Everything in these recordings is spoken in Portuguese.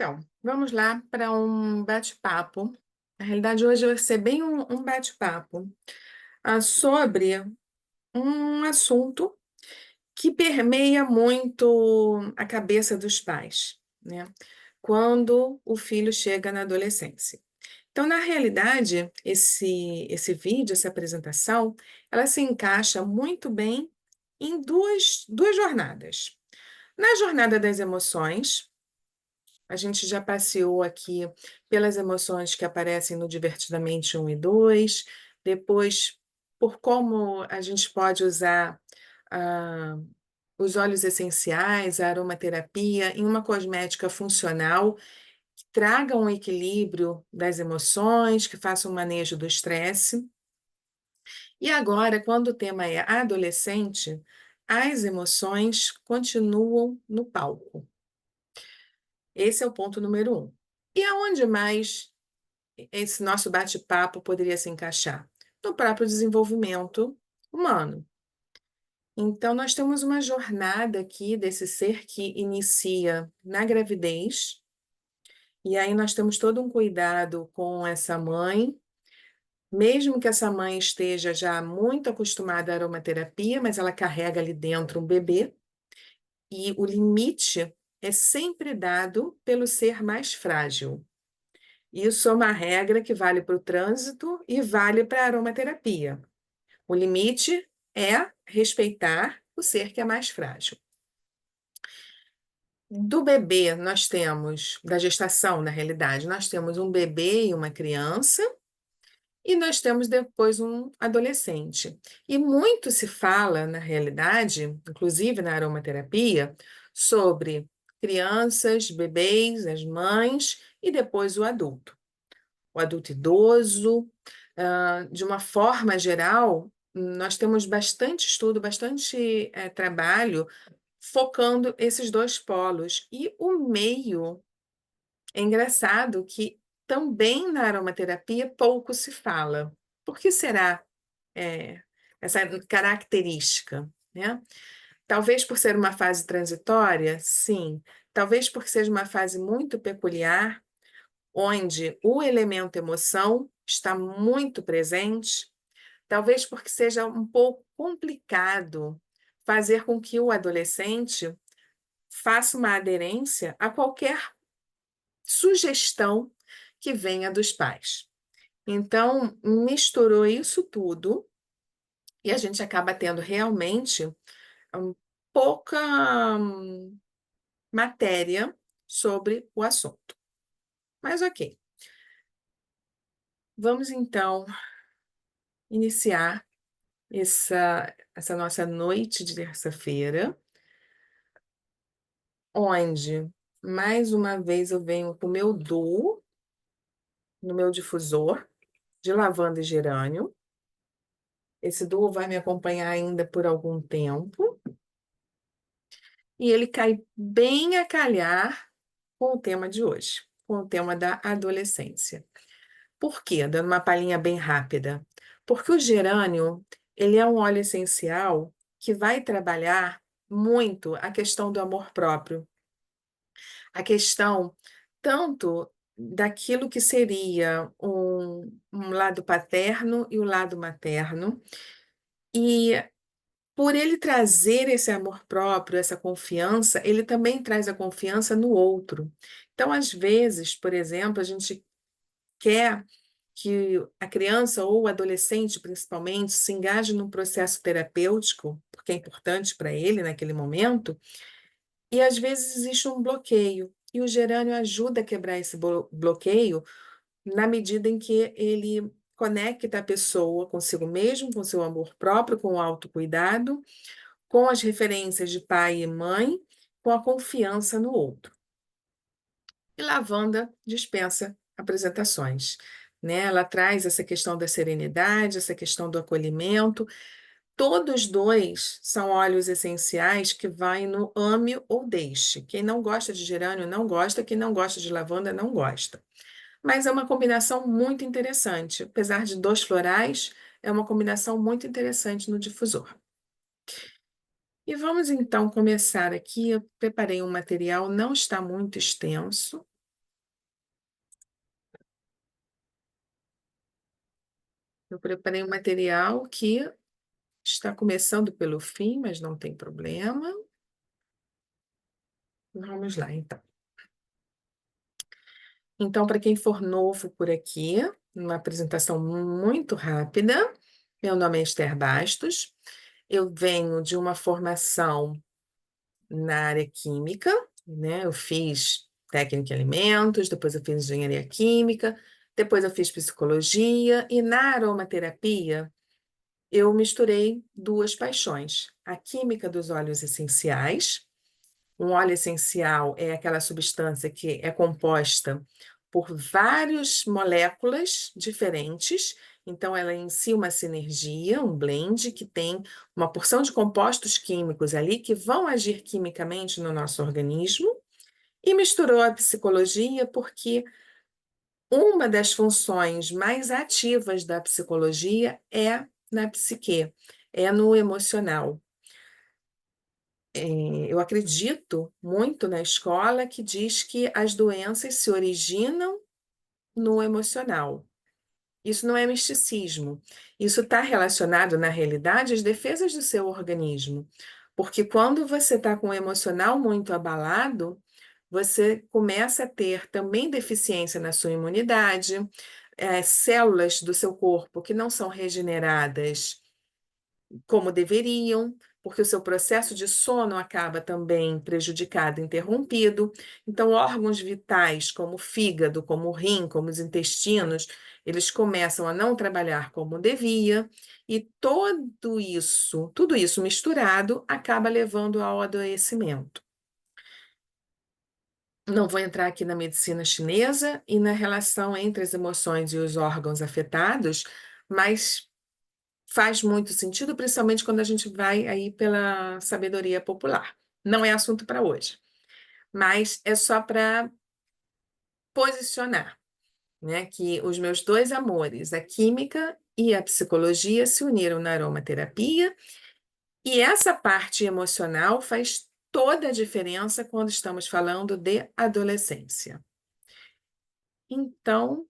Então, vamos lá para um bate-papo. Na realidade, hoje vai ser bem um bate-papo sobre um assunto que permeia muito a cabeça dos pais, né? Quando o filho chega na adolescência. Então, na realidade, esse vídeo, essa apresentação, ela se encaixa muito bem em duas jornadas. Na jornada das emoções, a gente já passeou aqui pelas emoções que aparecem no Divertidamente 1 e 2, depois por como a gente pode usar, ah, os óleos essenciais, a aromaterapia em uma cosmética funcional, que traga um equilíbrio das emoções, que faça um manejo do estresse. E agora, quando o tema é adolescente, as emoções continuam no palco. Esse é o ponto número um. E aonde mais esse nosso bate-papo poderia se encaixar? No próprio desenvolvimento humano. Então, nós temos uma jornada aqui desse ser que inicia na gravidez, e aí nós temos todo um cuidado com essa mãe, mesmo que essa mãe esteja já muito acostumada à aromaterapia, mas ela carrega ali dentro um bebê, e o limite é sempre dado pelo ser mais frágil. Isso é uma regra que vale para o trânsito e vale para a aromaterapia. O limite é respeitar o ser que é mais frágil. Do bebê, nós temos, da gestação, na realidade, nós temos um bebê e uma criança, e nós temos depois um adolescente. E muito se fala, na realidade, inclusive na aromaterapia, sobre crianças, bebês, as mães e depois o adulto idoso. De uma forma geral, nós temos bastante estudo, bastante trabalho focando esses dois polos. E o meio é engraçado que também na aromaterapia pouco se fala. Por que será eh, essa característica, né? Talvez por ser uma fase transitória, sim. Talvez porque seja uma fase muito peculiar, onde o elemento emoção está muito presente, talvez porque seja um pouco complicado fazer com que o adolescente faça uma aderência a qualquer sugestão que venha dos pais. Então, misturou isso tudo e a gente acaba tendo realmente pouca matéria sobre o assunto. Mas ok, vamos então iniciar essa nossa noite de terça-feira, onde mais uma vez eu venho com o meu duo no meu difusor de lavanda e gerânio. Esse duo vai me acompanhar ainda por algum tempo, e ele cai bem a calhar com o tema de hoje, com o tema da adolescência. Por quê? Dando uma palhinha bem rápida. Porque o gerânio, ele é um óleo essencial que vai trabalhar muito a questão do amor próprio, a questão tanto daquilo que seria um lado paterno e o lado materno, e por ele trazer esse amor próprio, essa confiança, ele também traz a confiança no outro. Então, às vezes, por exemplo, a gente quer que a criança ou o adolescente, principalmente, se engaje num processo terapêutico, porque é importante para ele naquele momento, e às vezes existe um bloqueio. E o gerânio ajuda a quebrar esse bloqueio na medida em que ele conecta a pessoa consigo mesmo, com seu amor próprio, com o autocuidado, com as referências de pai e mãe, com a confiança no outro. E lavanda dispensa apresentações, né? Ela traz essa questão da serenidade, essa questão do acolhimento. Todos dois são óleos essenciais que vai no ame ou deixe. Quem não gosta de gerânio não gosta, quem não gosta de lavanda não gosta. Mas é uma combinação muito interessante. Apesar de dois florais, é uma combinação muito interessante no difusor. E vamos então começar aqui. Eu preparei um material, não está muito extenso, Eu preparei um material que está começando pelo fim, mas não tem problema. Vamos lá, então. Então, para quem for novo por aqui, uma apresentação muito rápida. Meu nome é Esther Bastos. Eu venho de uma formação na área química, né? Eu fiz técnica em alimentos, depois eu fiz engenharia química, depois eu fiz psicologia e na aromaterapia eu misturei duas paixões: a química dos óleos essenciais. Um óleo essencial é aquela substância que é composta por várias moléculas diferentes, então ela é em si uma sinergia, um blend que tem uma porção de compostos químicos ali que vão agir quimicamente no nosso organismo, e misturou a psicologia porque uma das funções mais ativas da psicologia é na psique, é no emocional. Eu acredito muito na escola que diz que as doenças se originam no emocional. Isso não é misticismo. Isso está relacionado, na realidade, às defesas do seu organismo. Porque quando você está com o emocional muito abalado, você começa a ter também deficiência na sua imunidade, células do seu corpo que não são regeneradas como deveriam, porque o seu processo de sono acaba também prejudicado, interrompido. Então, órgãos vitais, como o fígado, como o rim, como os intestinos, eles começam a não trabalhar como devia, e tudo isso misturado, acaba levando ao adoecimento. Não vou entrar aqui na medicina chinesa e na relação entre as emoções e os órgãos afetados, mas faz muito sentido, principalmente quando a gente vai aí pela sabedoria popular. Não é assunto para hoje, mas é só para posicionar, né, que os meus dois amores, a química e a psicologia, se uniram na aromaterapia, e essa parte emocional faz toda a diferença quando estamos falando de adolescência. Então,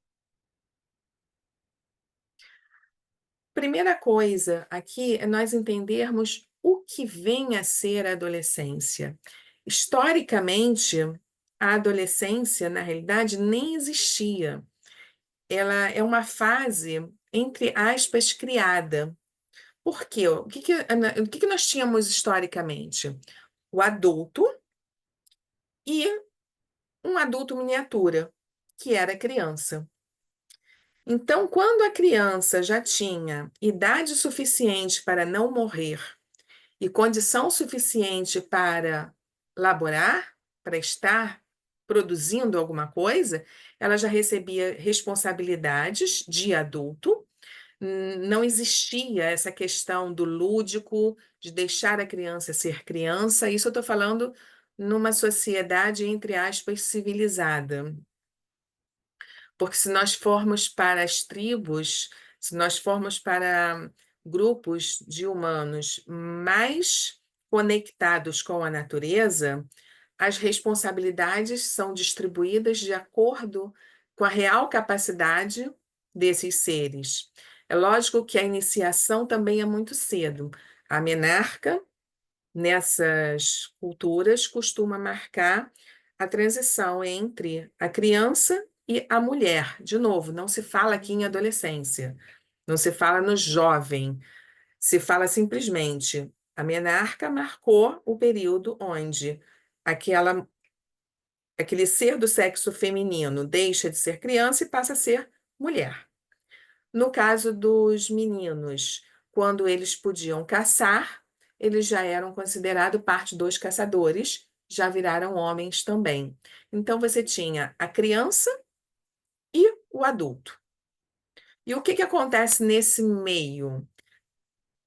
primeira coisa aqui é nós entendermos o que vem a ser a adolescência. Historicamente, a adolescência, na realidade, nem existia. Ela é uma fase, entre aspas, criada. Por quê? O que nós tínhamos historicamente? O adulto e um adulto miniatura, que era a criança. Então, quando a criança já tinha idade suficiente para não morrer e condição suficiente para laborar, para estar produzindo alguma coisa, ela já recebia responsabilidades de adulto. Não existia essa questão do lúdico, de deixar a criança ser criança. Isso eu estou falando numa sociedade, entre aspas, civilizada. Porque se nós formos para as tribos, se nós formos para grupos de humanos mais conectados com a natureza, as responsabilidades são distribuídas de acordo com a real capacidade desses seres. É lógico que a iniciação também é muito cedo. A menarca, nessas culturas, costuma marcar a transição entre a criança e a mulher. De novo, não se fala aqui em adolescência, não se fala no jovem, se fala simplesmente a menarca marcou o período onde aquele ser do sexo feminino deixa de ser criança e passa a ser mulher. No caso dos meninos, quando eles podiam caçar, eles já eram considerados parte dos caçadores, já viraram homens também. Então você tinha a criança e o adulto. E o que que acontece nesse meio?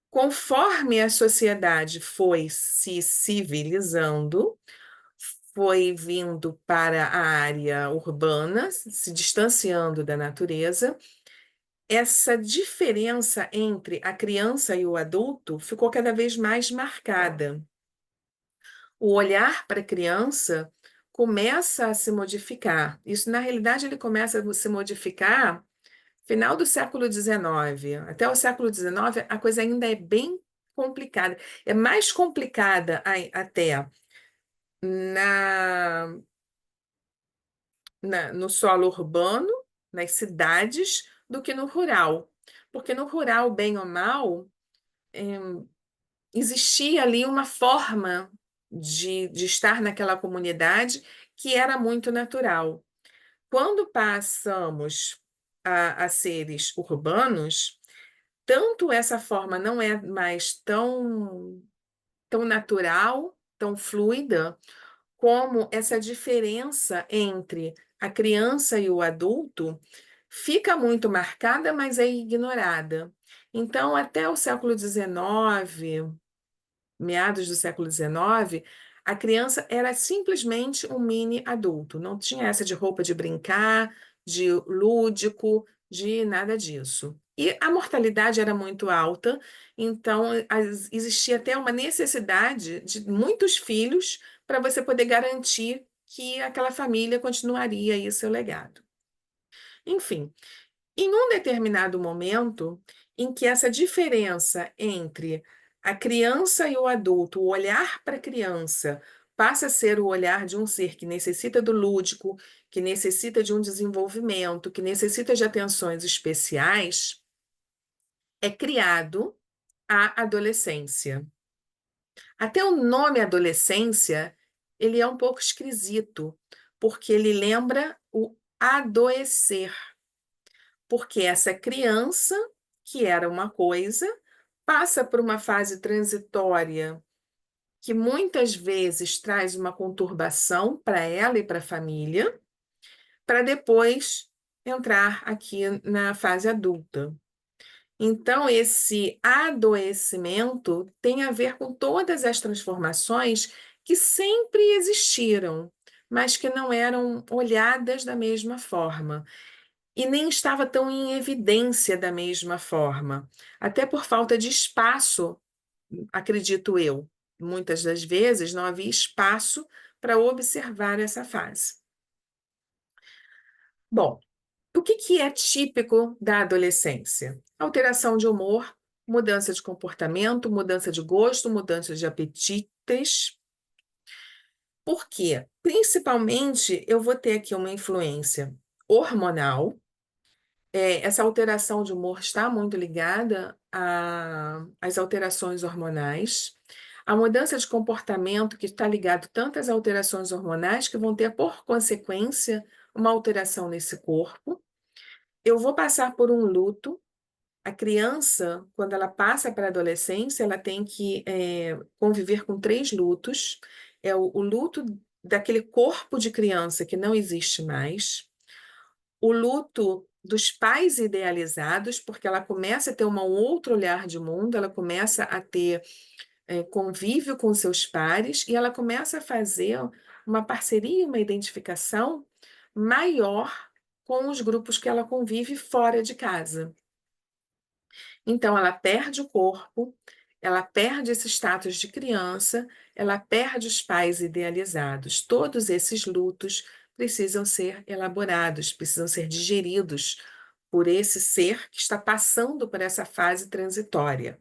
Conforme a sociedade foi se civilizando, foi vindo para a área urbana, se distanciando da natureza, essa diferença entre a criança e o adulto ficou cada vez mais marcada. O olhar para a criança começa a se modificar. Isso, na realidade, ele começa a se modificar Final do século XIX até o século XIX, a coisa ainda é bem complicada. É mais complicada até na, no solo urbano, nas cidades, do que no rural. Porque no rural, bem ou mal, existia ali uma forma de estar naquela comunidade que era muito natural. Quando passamos a seres urbanos, tanto essa forma não é mais tão natural, tão fluida, como essa diferença entre a criança e o adulto fica muito marcada, mas é ignorada. Então, até o século XIX, meados do século XIX, a criança era simplesmente um mini adulto. Não tinha essa de roupa de brincar, de lúdico, de nada disso. E a mortalidade era muito alta, então existia até uma necessidade de muitos filhos para você poder garantir que aquela família continuaria aí seu legado. Enfim, em um determinado momento em que essa diferença entre a criança e o adulto, o olhar para a criança, passa a ser o olhar de um ser que necessita do lúdico, que necessita de um desenvolvimento, que necessita de atenções especiais, é criado a adolescência. Até o nome adolescência, ele é um pouco esquisito, porque ele lembra o adoecer. Porque essa criança, que era uma coisa, passa por uma fase transitória que muitas vezes traz uma conturbação para ela e para a família, para depois entrar aqui na fase adulta. Então, esse adoecimento tem a ver com todas as transformações que sempre existiram, mas que não eram olhadas da mesma forma e nem estava tão em evidência da mesma forma, até por falta de espaço, acredito eu. Muitas das vezes não havia espaço para observar essa fase. Bom, o que é típico da adolescência? Alteração de humor, mudança de comportamento, mudança de gosto, mudança de apetites. Por quê? Principalmente eu vou ter aqui uma influência hormonal. Essa alteração de humor está muito ligada às alterações hormonais. A mudança de comportamento que está ligado tanto às alterações hormonais que vão ter, por consequência, uma alteração nesse corpo. Eu vou passar por um luto. A criança, quando ela passa para a adolescência, ela tem que conviver com três lutos. É o luto daquele corpo de criança que não existe mais, o luto dos pais idealizados, porque ela começa a ter um outro olhar de mundo, ela começa a ter convívio com seus pares e ela começa a fazer uma parceria, uma identificação maior com os grupos que ela convive fora de casa. Então, ela perde o corpo, ela perde esse status de criança, ela perde os pais idealizados. Todos esses lutos precisam ser elaborados, precisam ser digeridos por esse ser que está passando por essa fase transitória.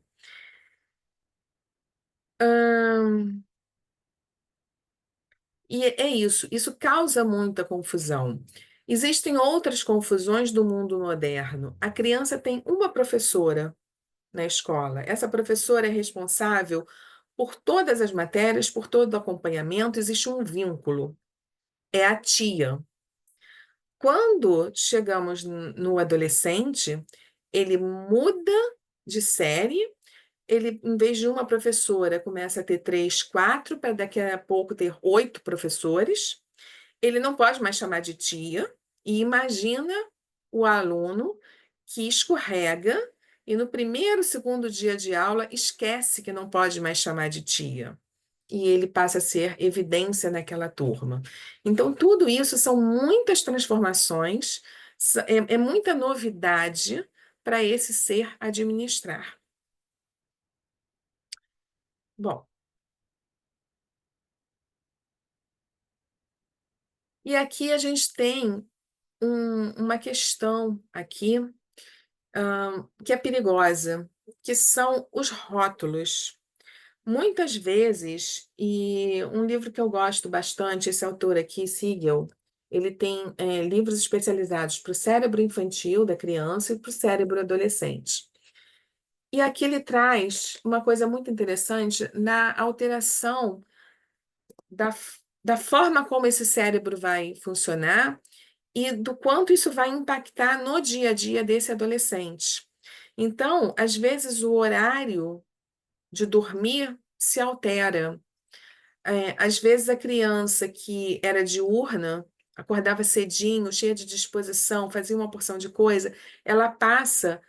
E é isso, isso causa muita confusão. Existem outras confusões do mundo moderno. A criança tem uma professora na escola. Essa professora é responsável por todas as matérias, por todo o acompanhamento, existe um vínculo. É a tia. Quando chegamos no adolescente, ele muda de série, ele, em vez de uma professora, começa a ter três, quatro, para daqui a pouco ter oito professores. Ele não pode mais chamar de tia, e imagina o aluno que escorrega e no primeiro, segundo dia de aula esquece que não pode mais chamar de tia. E ele passa a ser evidência naquela turma. Então, tudo isso são muitas transformações, é muita novidade para esse ser administrar. Bom, e aqui a gente tem uma questão aqui que é perigosa, que são os rótulos. Muitas vezes, e um livro que eu gosto bastante, esse autor aqui, Siegel, ele tem livros especializados para o cérebro infantil da criança e para o cérebro adolescente. E aqui ele traz uma coisa muito interessante na alteração da forma como esse cérebro vai funcionar e do quanto isso vai impactar no dia a dia desse adolescente. Então, às vezes, o horário de dormir se altera. Às vezes, a criança que era diurna, acordava cedinho, cheia de disposição, fazia uma porção de coisa, ela passa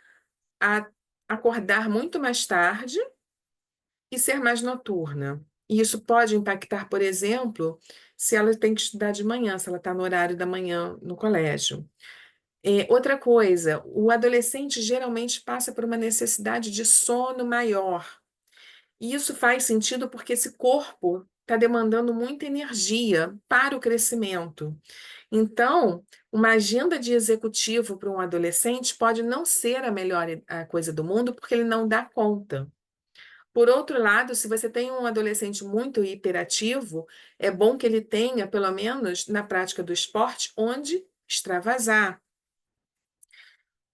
a acordar muito mais tarde e ser mais noturna. E isso pode impactar, por exemplo, se ela tem que estudar de manhã, se ela está no horário da manhã no colégio. Outra coisa, o adolescente geralmente passa por uma necessidade de sono maior. E isso faz sentido porque esse corpo está demandando muita energia para o crescimento. Então, uma agenda de executivo para um adolescente pode não ser a melhor coisa do mundo, porque ele não dá conta. Por outro lado, se você tem um adolescente muito hiperativo, é bom que ele tenha, pelo menos na prática do esporte, onde extravasar.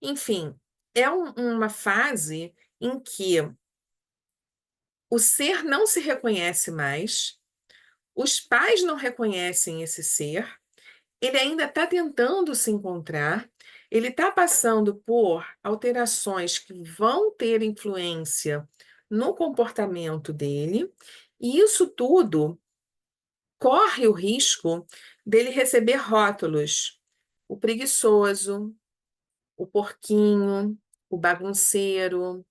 Enfim, é uma fase em que o ser não se reconhece mais, os pais não reconhecem esse ser, ele ainda está tentando se encontrar, ele está passando por alterações que vão ter influência no comportamento dele, e isso tudo corre o risco dele receber rótulos: o preguiçoso, o porquinho, o bagunceiro,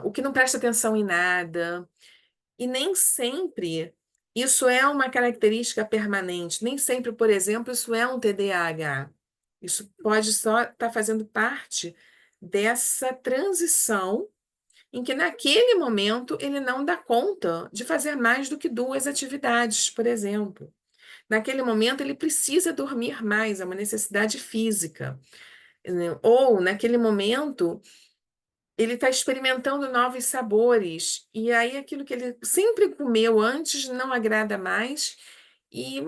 o que não presta atenção em nada. E nem sempre isso é uma característica permanente. Nem sempre, por exemplo, isso é um TDAH. Isso pode só estar fazendo parte dessa transição em que, naquele momento, ele não dá conta de fazer mais do que duas atividades, por exemplo. Naquele momento, ele precisa dormir mais, é uma necessidade física, né? Ou, naquele momento, ele está experimentando novos sabores, e aí aquilo que ele sempre comeu antes não agrada mais, e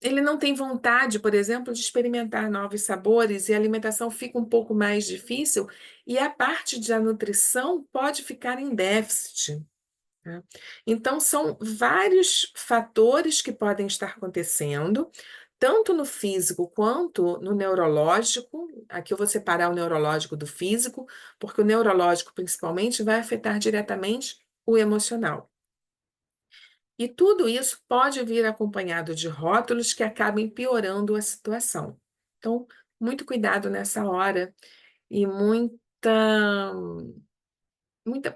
ele não tem vontade, por exemplo, de experimentar novos sabores, e a alimentação fica um pouco mais difícil, e a parte da nutrição pode ficar em déficit, né? Então, são vários fatores que podem estar acontecendo, tanto no físico quanto no neurológico. Aqui eu vou separar o neurológico do físico, porque o neurológico, principalmente, vai afetar diretamente o emocional. E tudo isso pode vir acompanhado de rótulos que acabem piorando a situação. Então, muito cuidado nessa hora e muita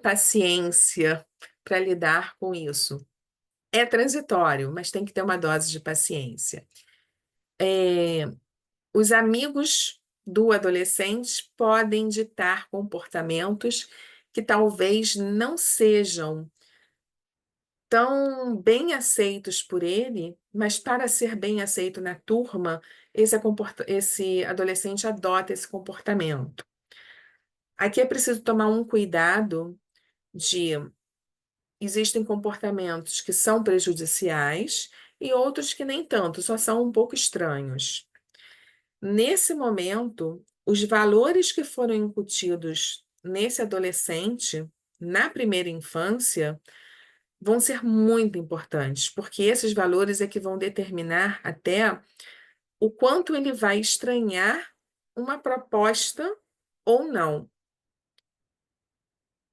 paciência para lidar com isso. É transitório, mas tem que ter uma dose de paciência. Os amigos do adolescente podem ditar comportamentos que talvez não sejam tão bem aceitos por ele, mas para ser bem aceito na turma, esse adolescente adota esse comportamento. Aqui é preciso tomar um cuidado de existem comportamentos que são prejudiciais e outros que nem tanto, só são um pouco estranhos. Nesse momento, os valores que foram incutidos nesse adolescente, na primeira infância, vão ser muito importantes, porque esses valores é que vão determinar até o quanto ele vai estranhar uma proposta ou não.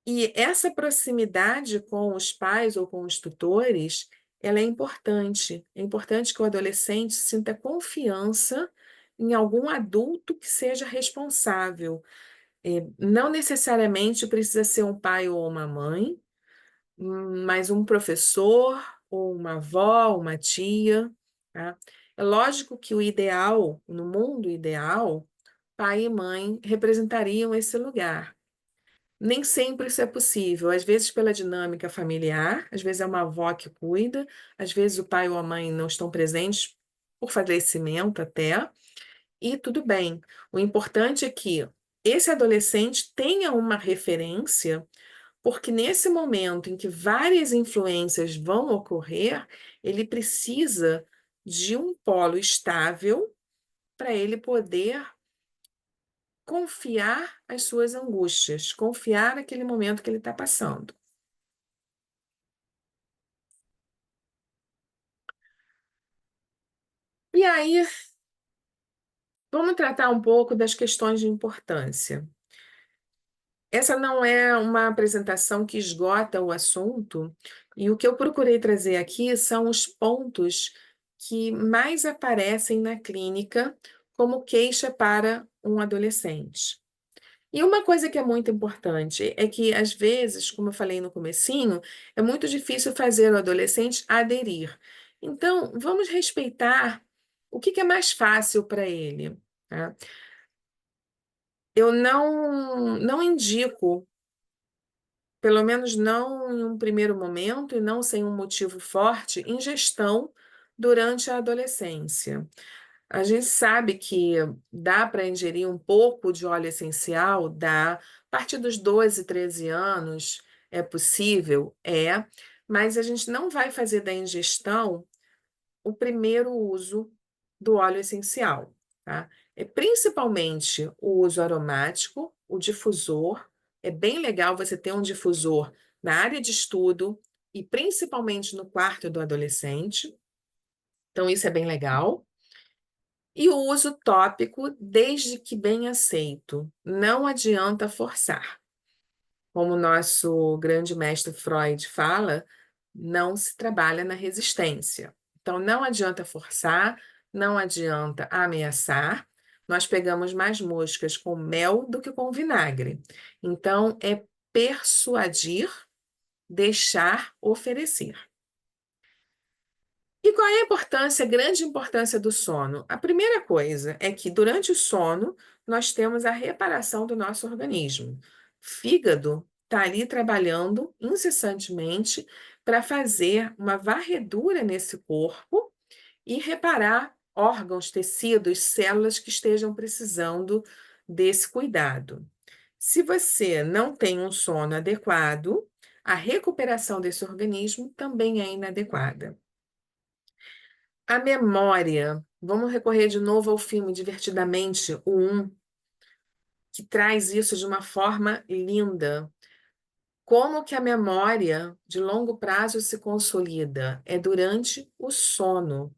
E essa proximidade com os pais ou com os tutores, ela é importante. É importante que o adolescente sinta confiança em algum adulto que seja responsável. Não necessariamente precisa ser um pai ou uma mãe, mas um professor ou uma avó, uma tia, tá? É lógico que o ideal, no mundo ideal, pai e mãe representariam esse lugar. Nem sempre isso é possível, às vezes pela dinâmica familiar, às vezes é uma avó que cuida, às vezes o pai ou a mãe não estão presentes por falecimento até, e tudo bem. O importante é que esse adolescente tenha uma referência, porque nesse momento em que várias influências vão ocorrer, ele precisa de um polo estável para ele poder confiar as suas angústias, confiar naquele momento que ele está passando. E aí, vamos tratar um pouco das questões de importância. Essa não é uma apresentação que esgota o assunto, e o que eu procurei trazer aqui são os pontos que mais aparecem na clínica como queixa para um adolescente. E uma coisa que é muito importante é que, às vezes, como eu falei no comecinho, é muito difícil fazer o adolescente aderir. Então, vamos respeitar o que é mais fácil para ele, tá? Eu não indico, pelo menos não em um primeiro momento e não sem um motivo forte, ingestão durante a adolescência. A gente sabe que dá para ingerir um pouco de óleo essencial, dá. A partir dos 12, 13 anos é possível, mas a gente não vai fazer da ingestão o primeiro uso do óleo essencial, tá? É principalmente o uso aromático, o difusor. É bem legal você ter um difusor na área de estudo e principalmente no quarto do adolescente. Então, isso é bem legal. E o uso tópico, desde que bem aceito. Não adianta forçar. Como o nosso grande mestre Freud fala, não se trabalha na resistência. Então, não adianta forçar, não adianta ameaçar. Nós pegamos mais moscas com mel do que com vinagre. Então, é persuadir, deixar, oferecer. E qual é a importância, a grande importância do sono? A primeira coisa é que durante o sono nós temos a reparação do nosso organismo. Fígado está ali trabalhando incessantemente para fazer uma varredura nesse corpo e reparar órgãos, tecidos, células que estejam precisando desse cuidado. Se você não tem um sono adequado, a recuperação desse organismo também é inadequada. A memória. Vamos recorrer de novo ao filme Divertidamente, o 1, que traz isso de uma forma linda. Como que a memória de longo prazo se consolida? É durante o sono.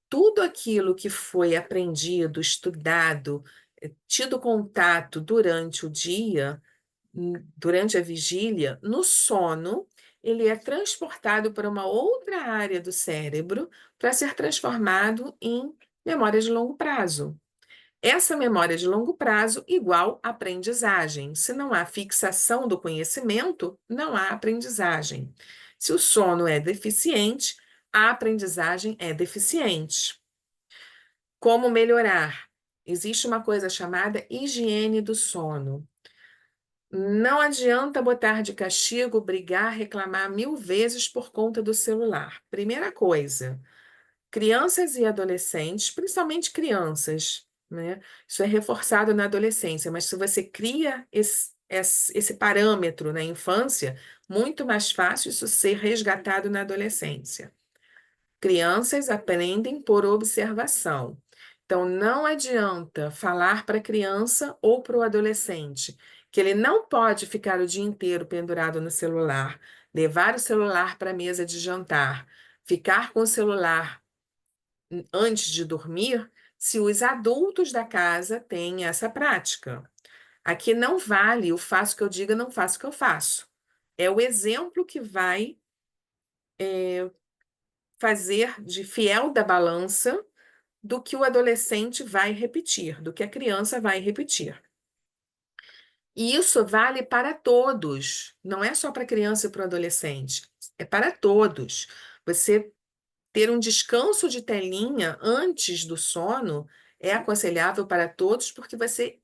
Tudo aquilo que foi aprendido, estudado, tido contato durante o dia, durante a vigília, no sono, ele é transportado para uma outra área do cérebro para ser transformado em memória de longo prazo. Essa memória de longo prazo igual aprendizagem. Se não há fixação do conhecimento, não há aprendizagem. Se o sono é deficiente, a aprendizagem é deficiente. Como melhorar? Existe uma coisa chamada higiene do sono. Não adianta botar de castigo, brigar, reclamar 1000 vezes por conta do celular. Primeira coisa, crianças e adolescentes, principalmente crianças, né? Isso é reforçado na adolescência, mas se você cria esse parâmetro na infância, muito mais fácil isso ser resgatado na adolescência. Crianças aprendem por observação. Então, não adianta falar para a criança ou para o adolescente que ele não pode ficar o dia inteiro pendurado no celular, levar o celular para a mesa de jantar, ficar com o celular antes de dormir, se os adultos da casa têm essa prática. Aqui não vale o faço o que eu diga, não faço o que eu faço. É o exemplo que vai fazer de fiel da balança do que o adolescente vai repetir, do que a criança vai repetir. E isso vale para todos, não é só para a criança e para o adolescente, é para todos. Você ter um descanso de telinha antes do sono é aconselhável para todos, porque você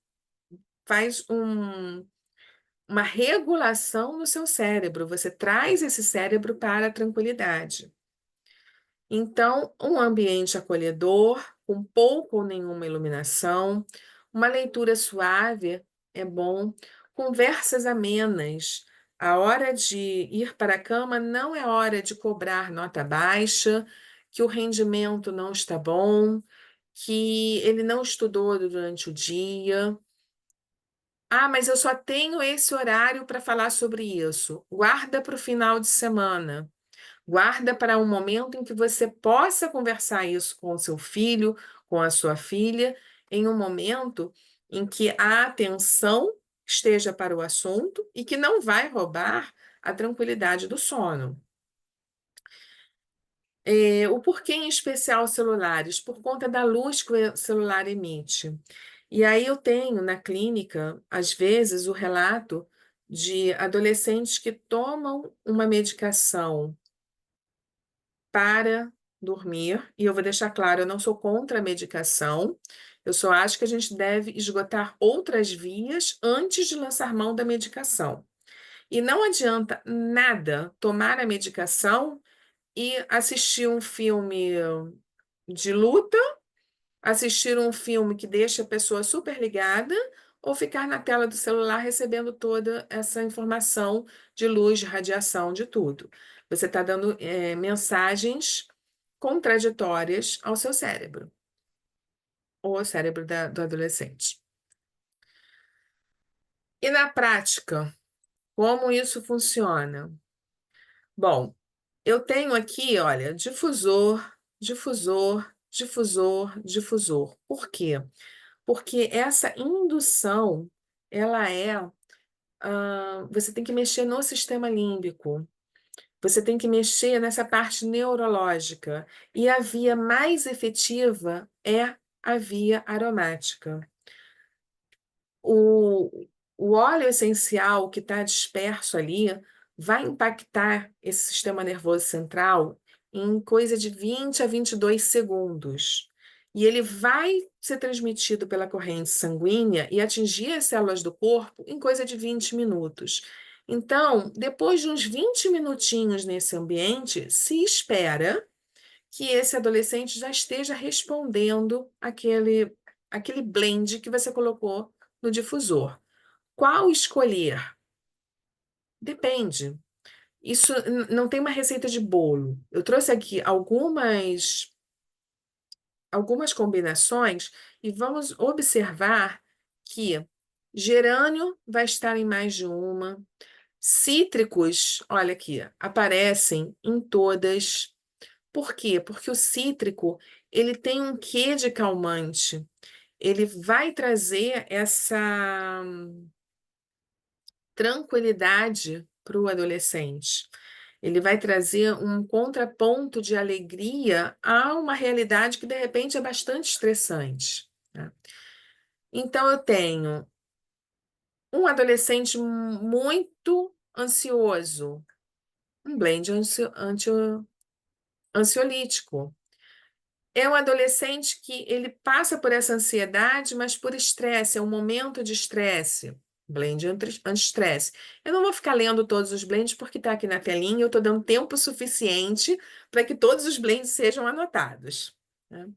faz uma regulação no seu cérebro, você traz esse cérebro para a tranquilidade. Então, um ambiente acolhedor, com pouco ou nenhuma iluminação, uma leitura suave é bom. Conversas amenas. A hora de ir para a cama não é hora de cobrar nota baixa, que o rendimento não está bom, que ele não estudou durante o dia. Ah, mas eu só tenho esse horário para falar sobre isso. Guarda para o final de semana. Guarda para um momento em que você possa conversar isso com o seu filho, com a sua filha, em um momento em que a atenção esteja para o assunto e que não vai roubar a tranquilidade do sono. O porquê em especial celulares? Por conta da luz que o celular emite. E aí eu tenho na clínica, às vezes, o relato de adolescentes que tomam uma medicação para dormir, e eu vou deixar claro, eu não sou contra a medicação, eu só acho que a gente deve esgotar outras vias antes de lançar mão da medicação. E não adianta nada tomar a medicação e assistir um filme de luta, assistir um filme que deixa a pessoa super ligada, ou ficar na tela do celular recebendo toda essa informação de luz, de radiação, de tudo. Você está dando mensagens contraditórias ao seu cérebro, ou ao cérebro do adolescente. E na prática, como isso funciona? Bom, eu tenho aqui, olha, difusor, difusor, difusor, difusor. Por quê? Porque essa indução, ela você tem que mexer no sistema límbico, você tem que mexer nessa parte neurológica, e a via mais efetiva é a via aromática. O, o óleo essencial que está disperso ali vai impactar esse sistema nervoso central em coisa de 20 a 22 segundos. E ele vai ser transmitido pela corrente sanguínea e atingir as células do corpo em coisa de 20 minutos. Então, depois de uns 20 minutinhos nesse ambiente, se espera que esse adolescente já esteja respondendo aquele blend que você colocou no difusor. Qual escolher? Depende. Isso não tem uma receita de bolo. Eu trouxe aqui algumas combinações e vamos observar que gerânio vai estar em mais de uma. Cítricos, olha aqui, aparecem em todas. Por quê? Porque o cítrico, ele tem um quê de calmante. Ele vai trazer essa tranquilidade para o adolescente. Ele vai trazer um contraponto de alegria a uma realidade que, de repente, é bastante estressante, né? Então, eu tenho um adolescente muito ansioso, um blend ansiolítico. É um adolescente que ele passa por essa ansiedade, mas por estresse, é um momento de estresse. Blend anti-estresse. Eu não vou ficar lendo todos os blends porque está aqui na telinha, eu estou dando tempo suficiente para que todos os blends sejam anotados, né?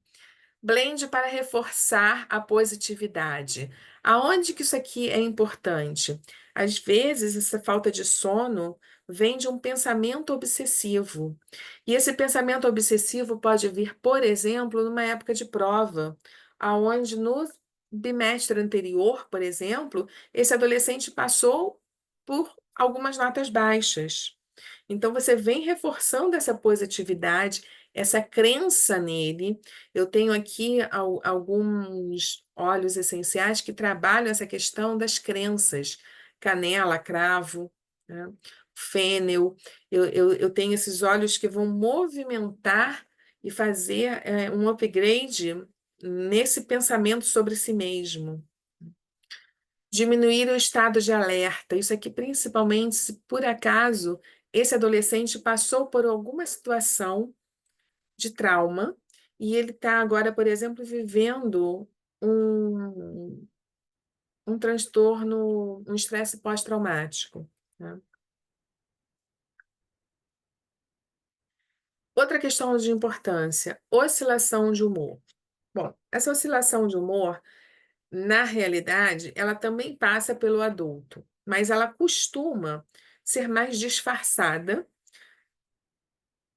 Blend para reforçar a positividade. Aonde que isso aqui é importante? Às vezes, essa falta de sono vem de um pensamento obsessivo. E esse pensamento obsessivo pode vir, por exemplo, numa época de prova, aonde no bimestre anterior, por exemplo, esse adolescente passou por algumas notas baixas. Então, você vem reforçando essa positividade, essa crença nele. Eu tenho aqui alguns óleos essenciais que trabalham essa questão das crenças: canela, cravo, né? Fênel. Eu tenho esses óleos que vão movimentar e fazer um upgrade nesse pensamento sobre si mesmo. Diminuir o estado de alerta. Isso aqui, principalmente, se por acaso esse adolescente passou por alguma situação de trauma e ele está agora, por exemplo, vivendo um, um transtorno, um estresse pós-traumático, né? Outra questão de importância, oscilação de humor. Bom, essa oscilação de humor na realidade, ela também passa pelo adulto, mas ela costuma ser mais disfarçada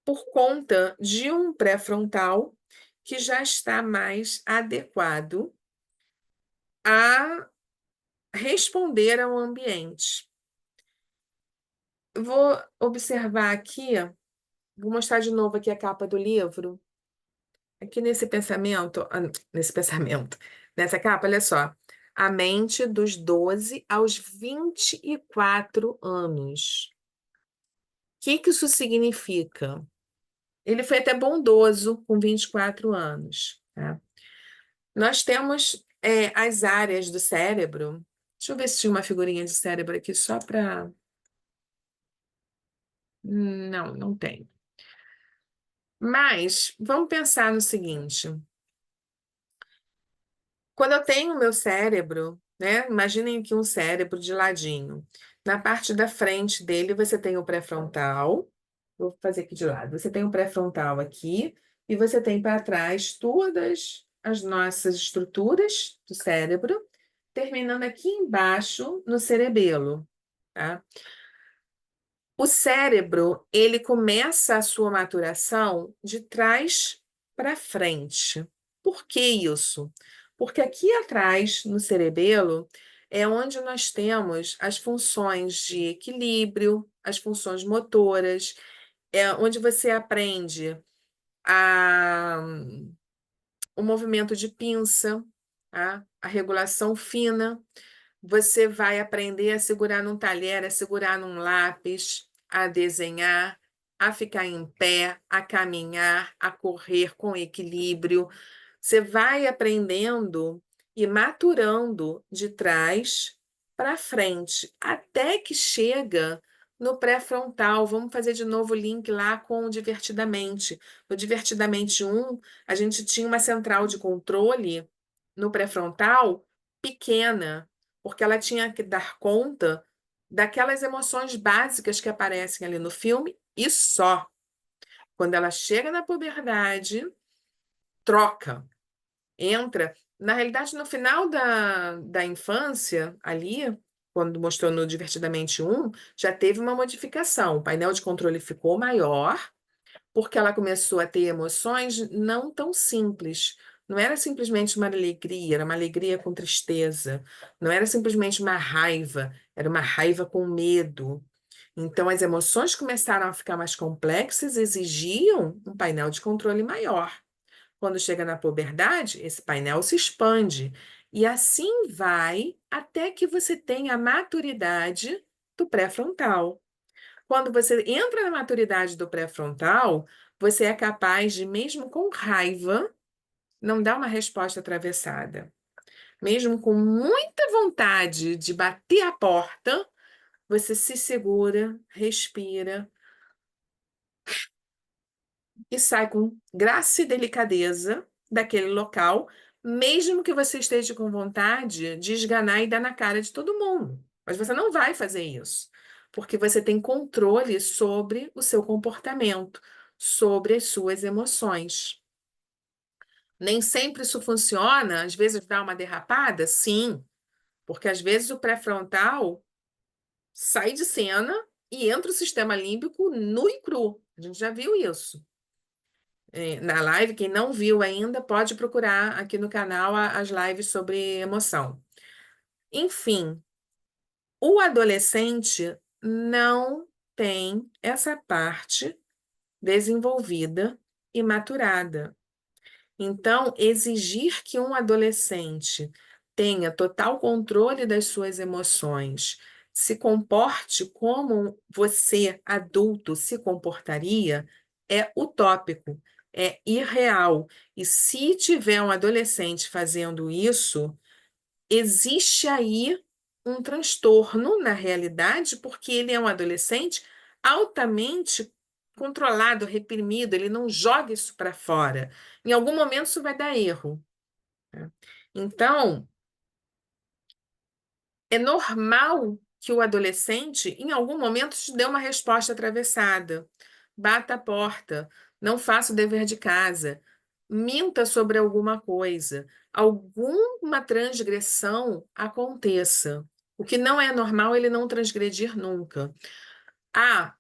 por conta de um pré-frontal que já está mais adequado a responder ao ambiente. Eu vou observar aqui, vou mostrar de novo aqui a capa do livro. Aqui nessa capa, olha só. A mente dos 12 aos 24 anos. O que que isso significa? Ele foi até bondoso com 24 anos, tá? Nós temos as áreas do cérebro. Deixa eu ver se tinha uma figurinha de cérebro aqui só para. Não, não tem. Mas vamos pensar no seguinte: quando eu tenho o meu cérebro, né? Imaginem aqui um cérebro de ladinho. Na parte da frente dele, você tem o pré-frontal. Vou fazer aqui de lado. Você tem o pré-frontal aqui, e você tem para trás todas as nossas estruturas do cérebro, terminando aqui embaixo no cerebelo, tá? O cérebro, ele começa a sua maturação de trás para frente. Por que isso? Porque aqui atrás, no cerebelo, é onde nós temos as funções de equilíbrio, as funções motoras, é onde você aprende a, o movimento de pinça, tá? A regulação fina. Você vai aprender a segurar num talher, a segurar num lápis, a desenhar, a ficar em pé, a caminhar, a correr com equilíbrio. Você vai aprendendo e maturando de trás para frente, até que chega no pré-frontal. Vamos fazer de novo o link lá com o Divertidamente. No Divertidamente um, a gente tinha uma central de controle no pré-frontal pequena, porque ela tinha que dar conta daquelas emoções básicas que aparecem ali no filme e só. Quando ela chega na puberdade, troca, entra. Na realidade, no final da infância, ali, quando mostrou no Divertidamente um, já teve uma modificação. O painel de controle ficou maior, porque ela começou a ter emoções não tão simples. Não era simplesmente uma alegria, era uma alegria com tristeza. Não era simplesmente uma raiva, era uma raiva com medo. Então, as emoções começaram a ficar mais complexas, exigiam um painel de controle maior. Quando chega na puberdade, esse painel se expande. E assim vai até que você tenha a maturidade do pré-frontal. Quando você entra na maturidade do pré-frontal, você é capaz de, mesmo com raiva, não dar uma resposta atravessada. Mesmo com muita vontade de bater a porta, você se segura, respira e sai com graça e delicadeza daquele local, mesmo que você esteja com vontade de esganar e dar na cara de todo mundo. Mas você não vai fazer isso, porque você tem controle sobre o seu comportamento, sobre as suas emoções. Nem sempre isso funciona, às vezes dá uma derrapada, sim, porque às vezes o pré-frontal sai de cena e entra o sistema límbico nu e cru. A gente já viu isso na live. Quem não viu ainda, pode procurar aqui no canal as lives sobre emoção. Enfim, o adolescente não tem essa parte desenvolvida e maturada. Então, exigir que um adolescente tenha total controle das suas emoções, se comporte como você, adulto, se comportaria, é utópico, é irreal. E se tiver um adolescente fazendo isso, existe aí um transtorno na realidade, porque ele é um adolescente altamente controlado, reprimido, ele não joga isso para fora. Em algum momento isso vai dar erro, né? Então, é normal que o adolescente, em algum momento, te dê uma resposta atravessada. Bata a porta, não faça o dever de casa, minta sobre alguma coisa, alguma transgressão aconteça. O que não é normal ele não transgredir nunca. Ah,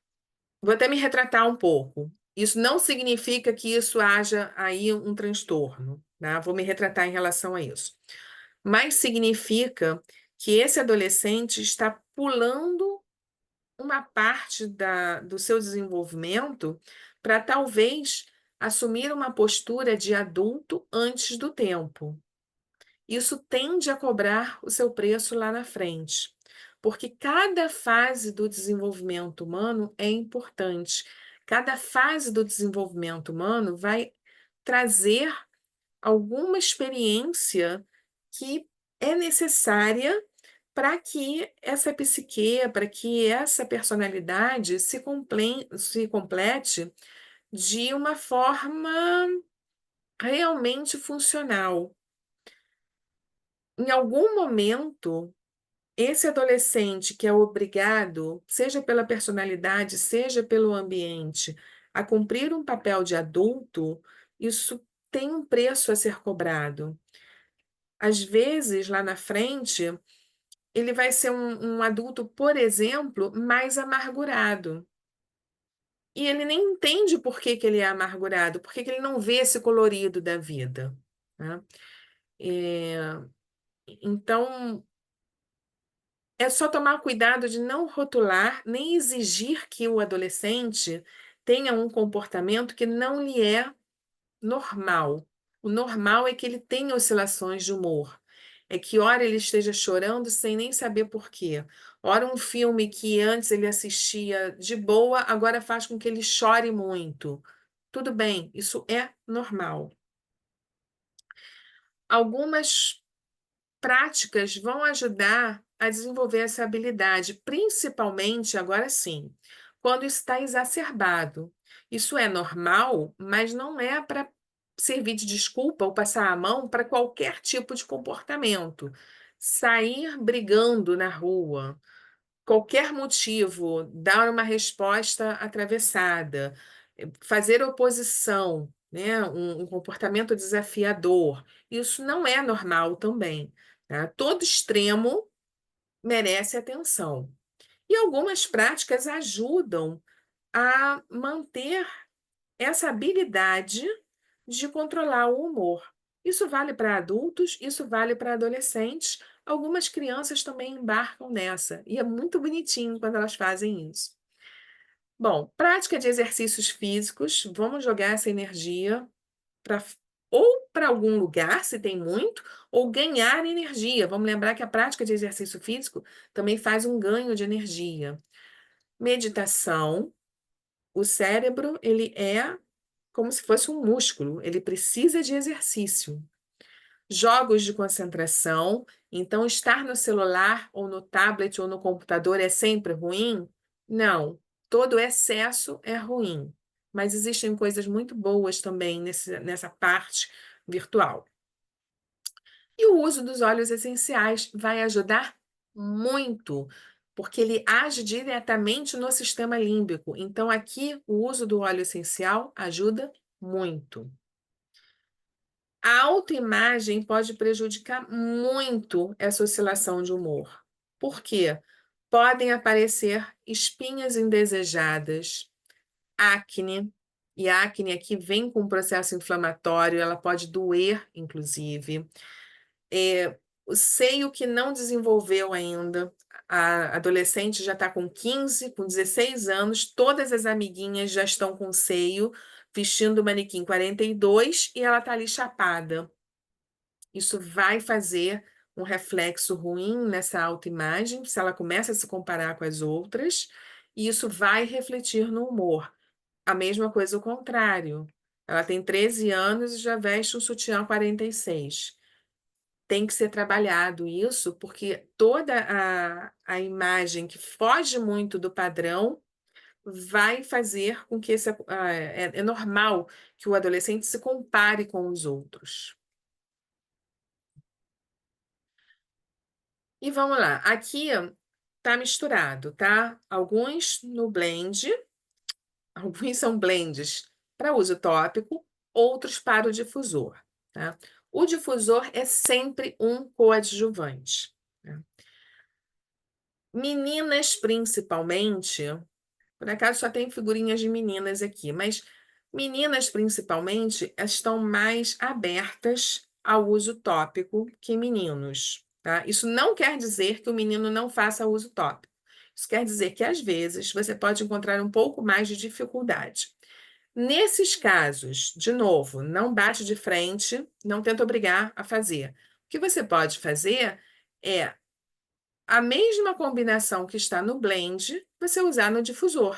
vou até me retratar um pouco. Isso não significa que isso haja aí um transtorno, né? Vou me retratar em relação a isso. Mas significa que esse adolescente está pulando uma parte do seu desenvolvimento para talvez assumir uma postura de adulto antes do tempo. Isso tende a cobrar o seu preço lá na frente, porque cada fase do desenvolvimento humano é importante. Cada fase do desenvolvimento humano vai trazer alguma experiência que é necessária para que essa psique, para que essa personalidade se complete de uma forma realmente funcional. Em algum momento, esse adolescente que é obrigado, seja pela personalidade, seja pelo ambiente, a cumprir um papel de adulto, isso tem um preço a ser cobrado. Às vezes, lá na frente, ele vai ser um adulto, por exemplo, mais amargurado. E ele nem entende por que que ele é amargurado, por que que ele não vê esse colorido da vida, né? É, então, é só tomar cuidado de não rotular, nem exigir que o adolescente tenha um comportamento que não lhe é normal. O normal é que ele tenha oscilações de humor. É que ora ele esteja chorando sem nem saber por quê. Ora um filme que antes ele assistia de boa, agora faz com que ele chore muito. Tudo bem, isso é normal. Algumas práticas vão ajudar a desenvolver essa habilidade, principalmente, agora sim, quando está exacerbado. Isso é normal, mas não é para servir de desculpa ou passar a mão para qualquer tipo de comportamento. Sair brigando na rua, qualquer motivo, dar uma resposta atravessada, fazer oposição, né? Um comportamento desafiador, isso não é normal também, tá? Todo extremo merece atenção. E algumas práticas ajudam a manter essa habilidade de controlar o humor. Isso vale para adultos, isso vale para adolescentes. Algumas crianças também embarcam nessa, e é muito bonitinho quando elas fazem isso. Bom, prática de exercícios físicos, vamos jogar essa energia para ou para algum lugar, se tem muito, ou ganhar energia. Vamos lembrar que a prática de exercício físico também faz um ganho de energia. Meditação, o cérebro, ele é como se fosse um músculo, ele precisa de exercício. Jogos de concentração, então estar no celular ou no tablet ou no computador é sempre ruim? Não, todo excesso é ruim, mas existem coisas muito boas também nessa parte virtual. E o uso dos óleos essenciais vai ajudar muito, porque ele age diretamente no sistema límbico. Então, aqui, o uso do óleo essencial ajuda muito. A autoimagem pode prejudicar muito essa oscilação de humor. Por quê? Podem aparecer espinhas indesejadas, acne, e a acne aqui vem com um processo inflamatório, ela pode doer, inclusive. O seio que não desenvolveu ainda, a adolescente já está com 15, com 16 anos, todas as amiguinhas já estão com seio, vestindo o manequim 42 e ela está ali chapada. Isso vai fazer um reflexo ruim nessa autoimagem, se ela começa a se comparar com as outras, e isso vai refletir no humor. A mesma coisa o contrário. Ela tem 13 anos e já veste um sutiã 46. Tem que ser trabalhado isso, porque toda a imagem que foge muito do padrão vai fazer com que é normal que o adolescente se compare com os outros. E vamos lá, aqui tá misturado, tá? Alguns no blend, alguns são blends para uso tópico, outros para o difusor, tá? O difusor é sempre um coadjuvante, né? Meninas, principalmente, por acaso só tem figurinhas de meninas aqui, mas meninas, principalmente, estão mais abertas ao uso tópico que meninos, tá? Isso não quer dizer que o menino não faça uso tópico. Isso quer dizer que, às vezes, você pode encontrar um pouco mais de dificuldade. Nesses casos, de novo, não bate de frente, não tenta obrigar a fazer. O que você pode fazer é a mesma combinação que está no blend, você usar no difusor,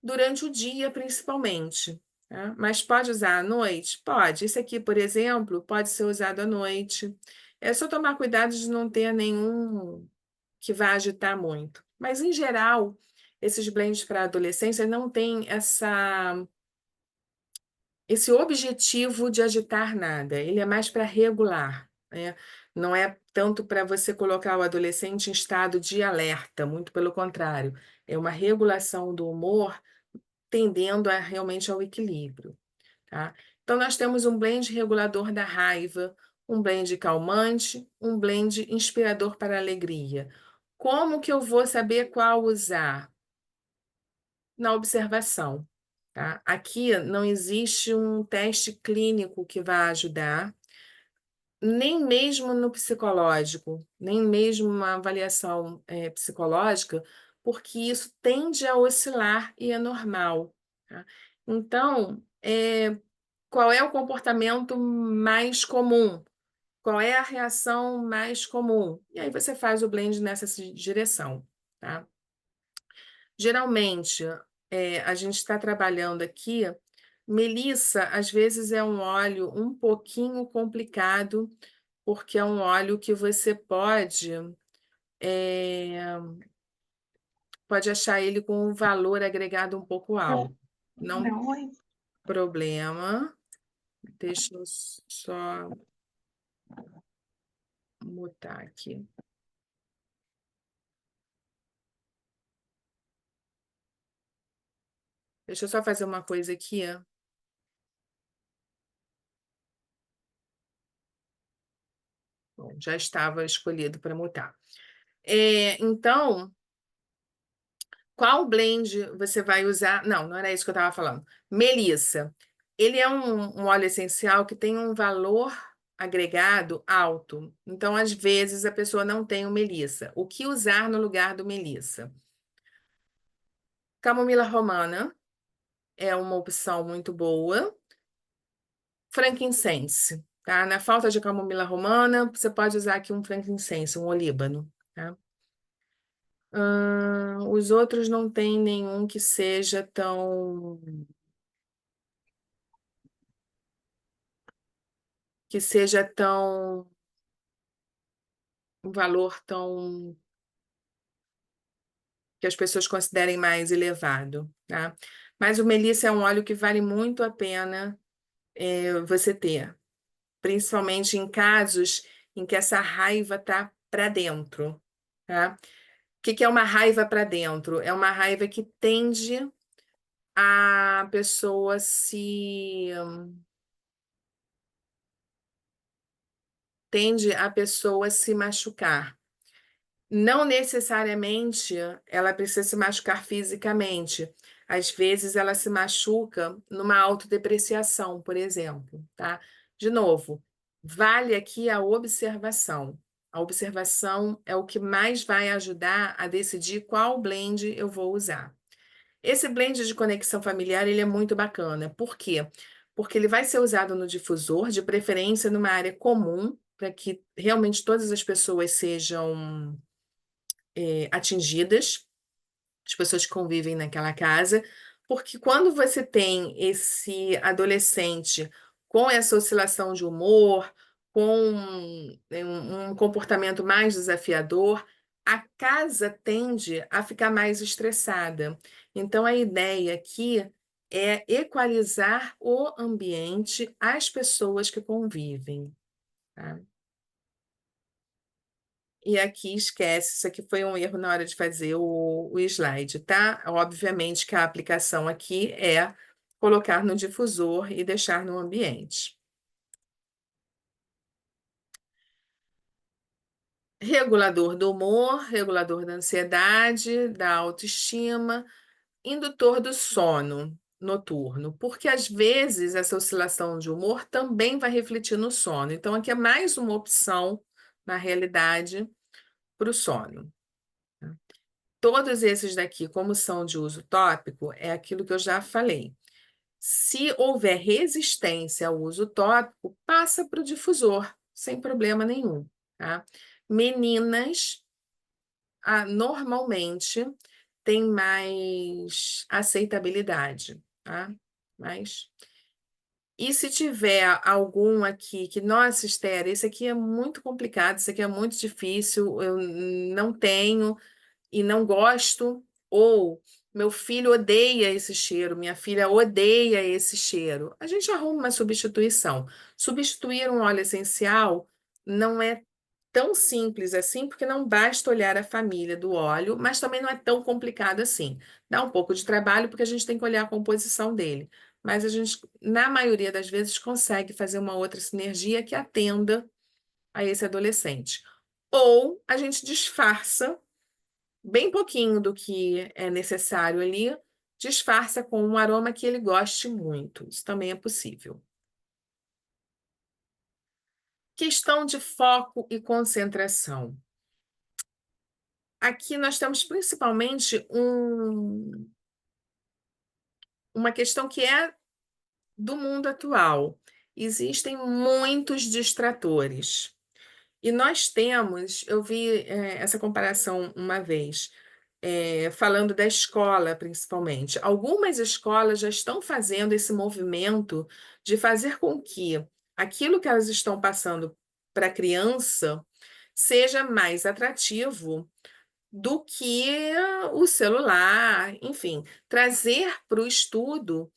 durante o dia principalmente, tá? Mas pode usar à noite? Pode. Esse aqui, por exemplo, pode ser usado à noite. É só tomar cuidado de não ter nenhum que vá agitar muito. Mas, em geral, esses blends para adolescência não têm esse objetivo de agitar nada. Ele é mais para regular, né? Não é tanto para você colocar o adolescente em estado de alerta, muito pelo contrário. É uma regulação do humor tendendo realmente ao equilíbrio, tá? Então, nós temos um blend regulador da raiva, um blend calmante, um blend inspirador para a alegria. Como que eu vou saber qual usar? Na observação, tá? Aqui não existe um teste clínico que vá ajudar, nem mesmo no psicológico, nem mesmo uma avaliação psicológica, porque isso tende a oscilar e é normal, tá? Então, qual é o comportamento mais comum? Qual é a reação mais comum? E aí você faz o blend nessa direção, tá? Geralmente, a gente está trabalhando aqui. Melissa, às vezes, é um óleo um pouquinho complicado, porque é um óleo que você é, pode achar ele com um valor agregado um pouco alto. Não Não, oi. problema. Deixa eu só mutar aqui. Deixa eu só fazer uma coisa aqui. Bom, já estava escolhido para mutar. Então, qual blend você vai usar? Não, não era isso que eu estava falando. Melissa. Ele é um óleo essencial que tem um valor agregado alto. Então, às vezes, a pessoa não tem o melissa. O que usar no lugar do melissa? Camomila romana é uma opção muito boa. Frankincense, tá? Na falta de camomila romana, você pode usar aqui um frankincense, um olíbano, tá? Os outros não tem nenhum que seja tão um valor tão que as pessoas considerem mais elevado, tá? Mas o melissa é um óleo que vale muito a pena você ter, principalmente em casos em que essa raiva tá para dentro, tá? O que que é uma raiva para dentro? É uma raiva que a pessoa se tende a pessoa se machucar. Não necessariamente ela precisa se machucar fisicamente. Às vezes ela se machuca numa autodepreciação, por exemplo, tá? De novo, vale aqui a observação. A observação é o que mais vai ajudar a decidir qual blend eu vou usar. Esse blend de conexão familiar, ele é muito bacana. Por quê? Porque ele vai ser usado no difusor, de preferência numa área comum, para que realmente todas as pessoas sejam atingidas, as pessoas que convivem naquela casa, porque quando você tem esse adolescente com essa oscilação de humor, com um comportamento mais desafiador, a casa tende a ficar mais estressada. Então, a ideia aqui é equalizar o ambiente, as pessoas que convivem, tá? E aqui esquece, isso aqui foi um erro na hora de fazer o slide, tá? Obviamente que a aplicação aqui é colocar no difusor e deixar no ambiente. Regulador do humor, regulador da ansiedade, da autoestima, indutor do sono noturno, porque às vezes essa oscilação de humor também vai refletir no sono. Então, aqui é mais uma opção, na realidade, para o sono. Todos esses daqui, como são de uso tópico, é aquilo que eu já falei. Se houver resistência ao uso tópico, passa para o difusor, sem problema nenhum, tá? Meninas, normalmente, têm mais aceitabilidade, tá? Mas e se tiver algum aqui que, nossa, Esther, esse aqui é muito complicado, esse aqui é muito difícil, eu não tenho e não gosto, ou meu filho odeia esse cheiro, minha filha odeia esse cheiro, a gente arruma uma substituição. Substituir um óleo essencial não é tão simples assim, porque não basta olhar a família do óleo, mas também não é tão complicado assim. Dá um pouco de trabalho, porque a gente tem que olhar a composição dele. Mas a gente, na maioria das vezes, consegue fazer uma outra sinergia que atenda a esse adolescente. Ou a gente disfarça bem pouquinho do que é necessário ali, disfarça com um aroma que ele goste muito. Isso também é possível. Questão de foco e concentração. Aqui nós temos principalmente uma questão que é do mundo atual. Existem muitos distratores. E nós temos, eu vi essa comparação uma vez, falando da escola, principalmente. Algumas escolas já estão fazendo esse movimento de fazer com que aquilo que elas estão passando para a criança seja mais atrativo do que o celular, enfim, trazer para o estudo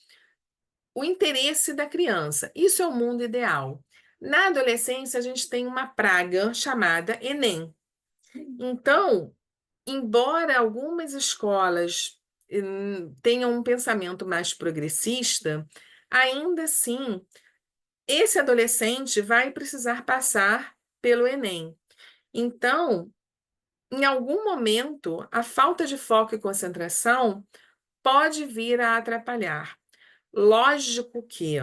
o interesse da criança. Isso é o mundo ideal. Na adolescência, a gente tem uma praga chamada Enem. Então, embora algumas escolas tenham um pensamento mais progressista, ainda assim, esse adolescente vai precisar passar pelo Enem. Então, em algum momento, a falta de foco e concentração pode vir a atrapalhar. Lógico que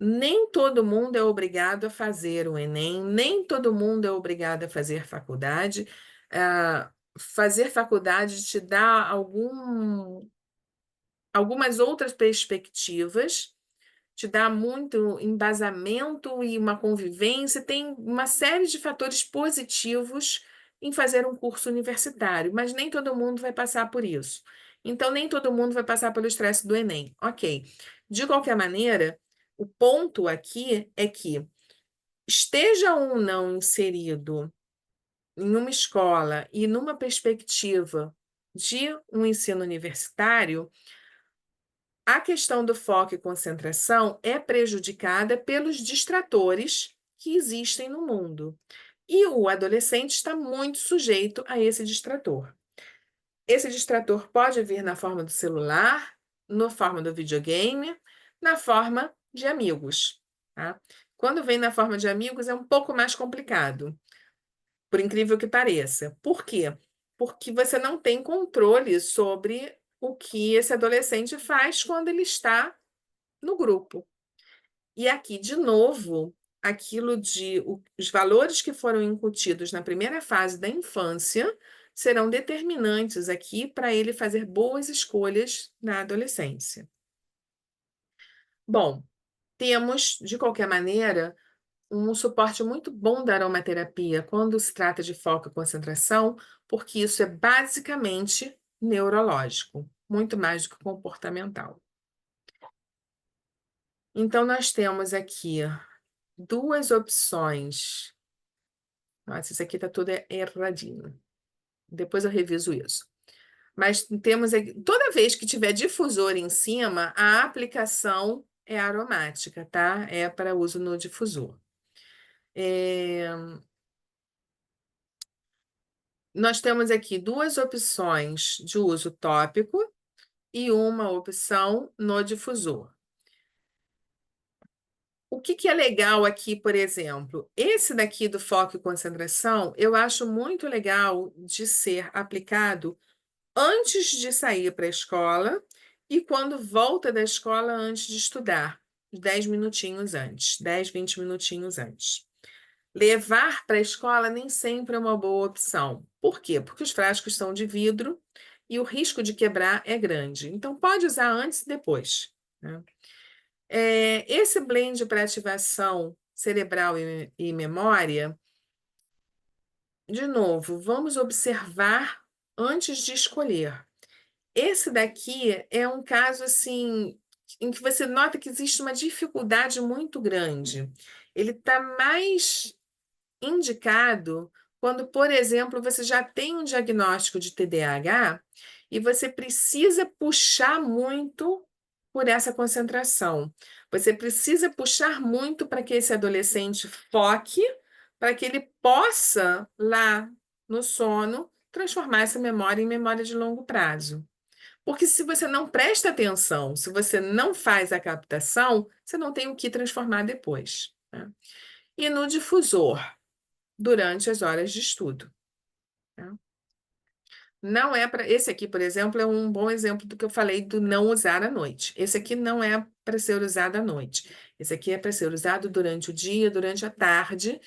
nem todo mundo é obrigado a fazer o Enem, nem todo mundo é obrigado a fazer faculdade. Fazer faculdade te dá algumas outras perspectivas, te dá muito embasamento e uma convivência, tem uma série de fatores positivos em fazer um curso universitário, mas nem todo mundo vai passar por isso. Então, nem todo mundo vai passar pelo estresse do Enem. Ok. De qualquer maneira, o ponto aqui é que esteja ou não inserido em uma escola e numa perspectiva de um ensino universitário, a questão do foco e concentração é prejudicada pelos distratores que existem no mundo. E o adolescente está muito sujeito a esse distrator. Esse distrator pode vir na forma do celular, na forma do videogame, na forma de amigos, tá? Quando vem na forma de amigos é um pouco mais complicado, por incrível que pareça. Por quê? Porque você não tem controle sobre o que esse adolescente faz quando ele está no grupo. E aqui, de novo, os valores que foram incutidos na primeira fase da infância serão determinantes aqui para ele fazer boas escolhas na adolescência. Bom, temos, de qualquer maneira, um suporte muito bom da aromaterapia quando se trata de foco e concentração, porque isso é basicamente neurológico, muito mais do que comportamental. Então, nós temos aqui duas opções. Nossa, isso aqui está tudo erradinho. Depois eu reviso isso. Mas temos aqui, toda vez que tiver difusor em cima, a aplicação é aromática, tá? É para uso no difusor. Nós temos aqui duas opções de uso tópico e uma opção no difusor. O que que é legal aqui, por exemplo? Esse daqui do foco e concentração, eu acho muito legal de ser aplicado antes de sair para a escola e quando volta da escola antes de estudar, 10 minutinhos antes, 10, 20 minutinhos antes. Levar para a escola nem sempre é uma boa opção. Por quê? Porque os frascos são de vidro e o risco de quebrar é grande. Então, pode usar antes e depois, né? Esse blend para ativação cerebral e memória, de novo, vamos observar antes de escolher. Esse daqui é um caso assim em que você nota que existe uma dificuldade muito grande. Ele está mais indicado quando, por exemplo, você já tem um diagnóstico de TDAH e você precisa puxar muito por essa concentração. Você precisa puxar muito para que esse adolescente foque, para que ele possa, lá no sono, transformar essa memória em memória de longo prazo. Porque se você não presta atenção, se você não faz a captação, você não tem o que transformar depois, né? E no difusor, durante as horas de estudo, né? Não é para. Esse aqui, por exemplo, é um bom exemplo do que eu falei do não usar à noite. Esse aqui não é para ser usado à noite. Esse aqui é para ser usado durante o dia, durante a tarde.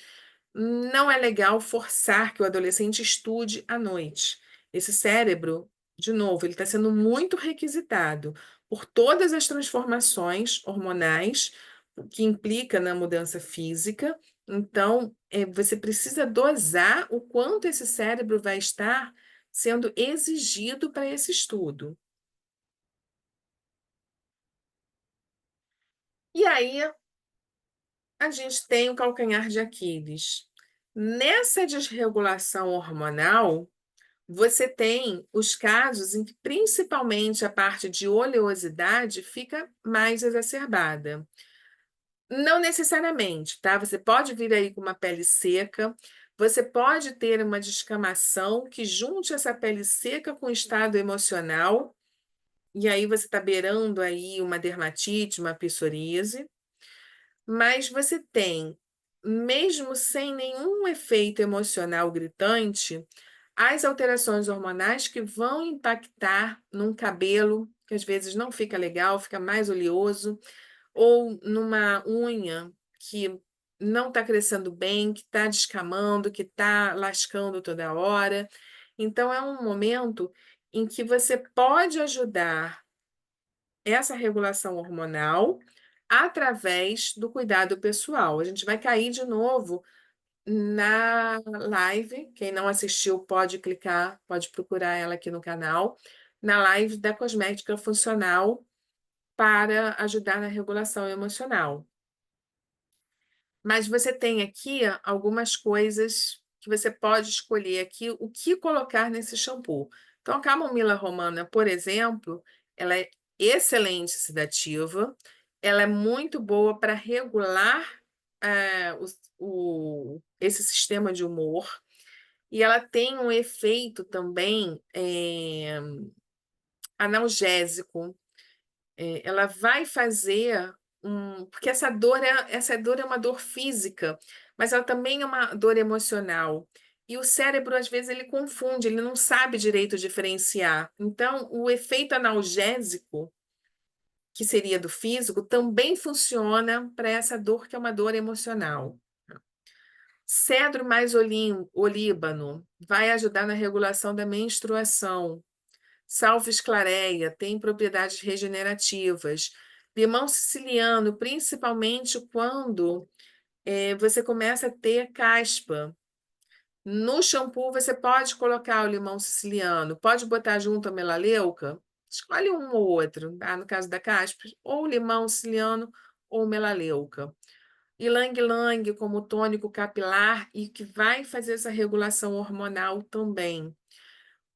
Não é legal forçar que o adolescente estude à noite. Esse cérebro, de novo, ele está sendo muito requisitado por todas as transformações hormonais que implica na mudança física. Então, você precisa dosar o quanto esse cérebro vai estar sendo exigido para esse estudo. E aí a gente tem o calcanhar de Aquiles. Nessa desregulação hormonal, você tem os casos em que, principalmente, a parte de oleosidade fica mais exacerbada. Não necessariamente, tá? Você pode vir aí com uma pele seca, você pode ter uma descamação que junte essa pele seca com o estado emocional, e aí você está beirando aí uma dermatite, uma psoríase, mas você tem, mesmo sem nenhum efeito emocional gritante, as alterações hormonais que vão impactar num cabelo que às vezes não fica legal, fica mais oleoso, ou numa unha que não está crescendo bem, que está descamando, que está lascando toda hora. Então, é um momento em que você pode ajudar essa regulação hormonal através do cuidado pessoal. A gente vai cair de novo na live. Quem não assistiu pode clicar, pode procurar ela aqui no canal, na live da cosmética funcional para ajudar na regulação emocional. Mas você tem aqui algumas coisas que você pode escolher aqui o que colocar nesse shampoo. Então, a camomila romana, por exemplo, ela é excelente sedativa, ela é muito boa para regular esse sistema de humor, e ela tem um efeito também analgésico. Ela vai fazer porque essa dor é uma dor física, mas ela também é uma dor emocional. E o cérebro, às vezes, ele confunde, ele não sabe direito diferenciar. Então, o efeito analgésico, que seria do físico, também funciona para essa dor que é uma dor emocional. Cedro mais olíbano vai ajudar na regulação da menstruação. Salve-esclareia tem propriedades regenerativas. Limão siciliano, principalmente quando você começa a ter caspa. No shampoo, você pode colocar o limão siciliano, pode botar junto a melaleuca, escolhe um ou outro, tá? No caso da caspa, ou limão siciliano ou melaleuca. Ylang-ylang como tônico capilar e que vai fazer essa regulação hormonal também.